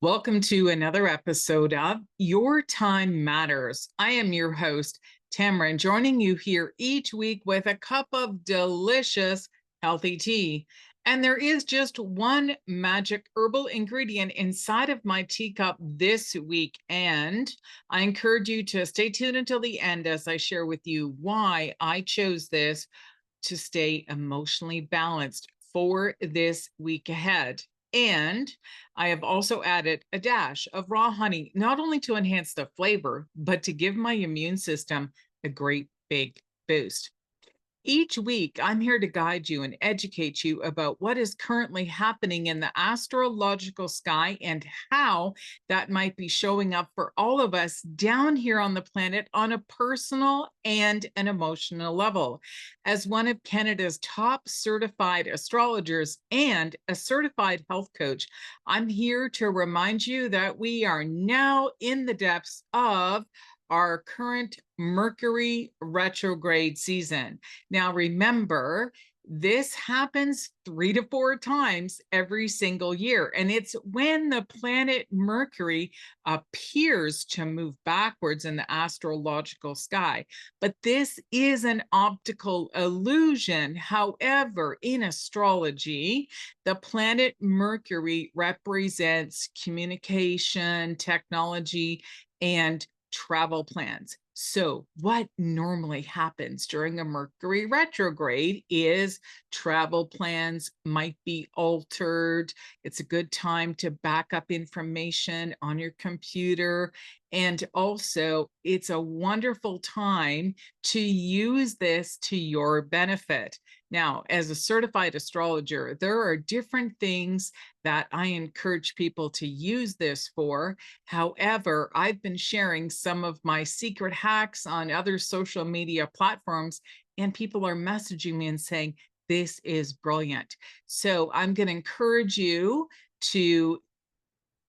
Welcome to another episode of Your Time Matters. I am your host, Tammeron, joining you here each week with a cup of delicious, healthy tea. And there is just one magic herbal ingredient inside of my teacup this week. And I encourage you to stay tuned until the end as I share with you why I chose this to stay emotionally balanced for this week ahead. And I have also added a dash of raw honey, not only to enhance the flavor, but to give my immune system a great big boost. Each week, I'm here to guide you and educate you about what is currently happening in the astrological sky and how that might be showing up for all of us down here on the planet on a personal and an emotional level. As one of Canada's top certified astrologers and a certified health coach, I'm here to remind you that we are now in the depths of our current Mercury retrograde season. Now, remember, this happens 3 to 4 times every single year. And it's when the planet Mercury appears to move backwards in the astrological sky. But this is an optical illusion. However, in astrology, the planet Mercury represents communication, technology, and travel plans. So, what normally happens during a Mercury retrograde is travel plans might be altered. It's a good time to back up information on your computer. And also, it's a wonderful time to use this to your benefit. Now, as a certified astrologer, there are different things that I encourage people to use this for. However, I've been sharing some of my secret hacks on other social media platforms, and people are messaging me and saying, this is brilliant. So I'm going to encourage you to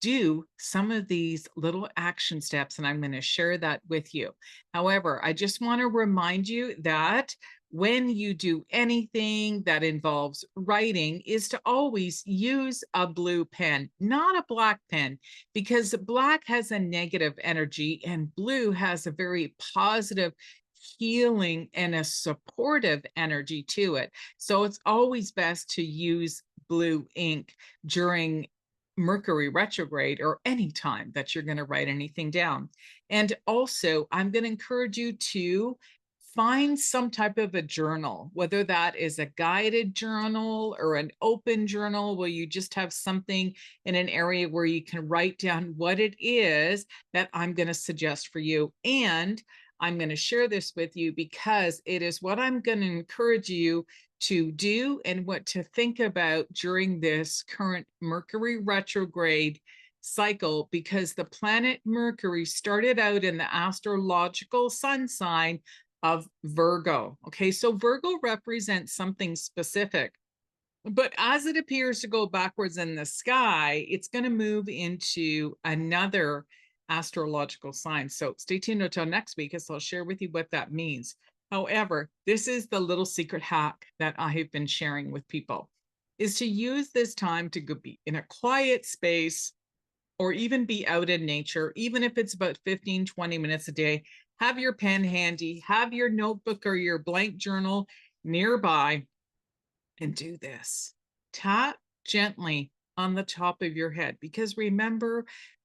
do some of these little action steps, and I'm going to share that with you. However, I just want to remind you that when you do anything that involves writing is to always use a blue pen, not a black pen, because black has a negative energy and blue has a very positive healing and a supportive energy to it. So it's always best to use blue ink during Mercury retrograde or any time that you're going to write anything down. And also, I'm going to encourage you to find some type of a journal, whether that is a guided journal or an open journal where you just have something in an area where you can write down what it is that I'm going to suggest for you. And I'm going to share this with you because it is what I'm going to encourage you to do and what to think about during this current Mercury retrograde cycle, because the planet Mercury started out in the astrological sun sign of Virgo. Okay, so Virgo represents something specific. But as it appears to go backwards in the sky, it's going to move into another astrological sign. So stay tuned until next week as I'll share with you what that means. However, this is the little secret hack that I have been sharing with people, is to use this time to go be in a quiet space or even be out in nature, even if it's about 15-20 minutes a day. Have your pen handy, have your notebook or your blank journal nearby, and do this. Tap gently on the top of your head, because remember,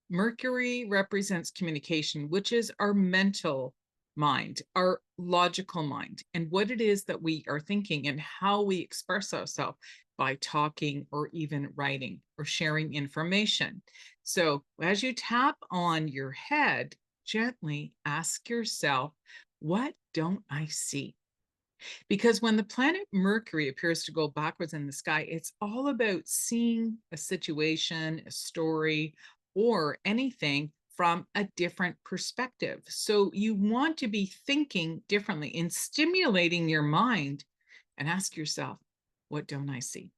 Mercury represents communication, which is our mental mind, our logical mind, and what it is that we are thinking and how we express ourselves by talking or even writing or sharing information. So as you tap on your head, gently ask yourself, what don't I see? Because when the planet Mercury appears to go backwards in the sky, it's all about seeing a situation, a story, or anything from a different perspective. So you want to be thinking differently and stimulating your mind and ask yourself, what don't I see?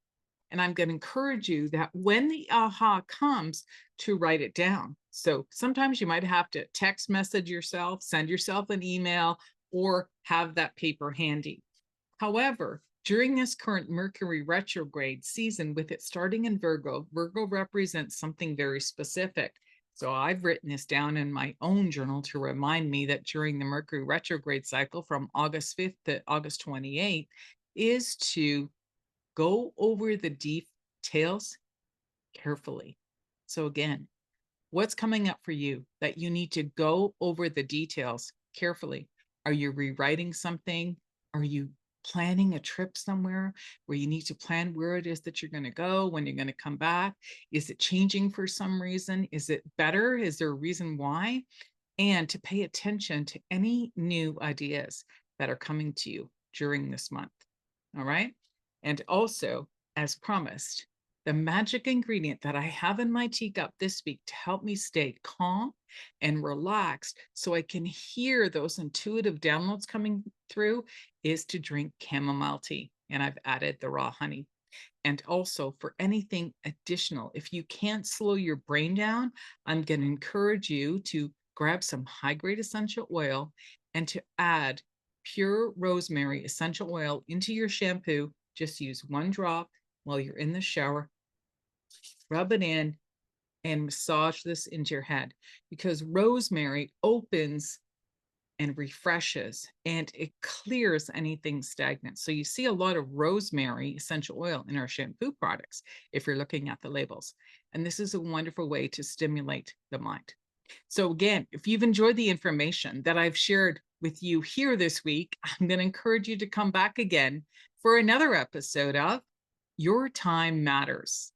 And I'm going to encourage you that when the aha comes, to write it down. So sometimes you might have to text message yourself, send yourself an email, or have that paper handy. However, During this current Mercury retrograde season, with it starting in Virgo, Virgo represents something very specific. So I've written this down in my own journal to remind me that during the Mercury retrograde cycle from August 5th to August 28th is to go over the details carefully. So again, what's coming up for you that you need to go over the details carefully? Are you rewriting something? Are you planning a trip somewhere where you need to plan where it is that you're going to go, when you're going to come back? Is it changing for some reason? Is it better? Is there a reason why? And to pay attention to any new ideas that are coming to you during this month. All right. And also, as promised, the magic ingredient that I have in my teacup this week to help me stay calm and relaxed so I can hear those intuitive downloads coming through is to drink chamomile tea. And I've added the raw honey. And also, for anything additional, if you can't slow your brain down, I'm going to encourage you to grab some high grade essential oil and to add pure rosemary essential oil into your shampoo. Just use one drop while you're in the shower, rub it in, and massage this into your head, because rosemary opens and refreshes and it clears anything stagnant. So you see a lot of rosemary essential oil in our shampoo products if you're looking at the labels. And this is a wonderful way to stimulate the mind. So again, if you've enjoyed the information that I've shared with you here this week, I'm going to encourage you to come back again for another episode of Your Time Matters.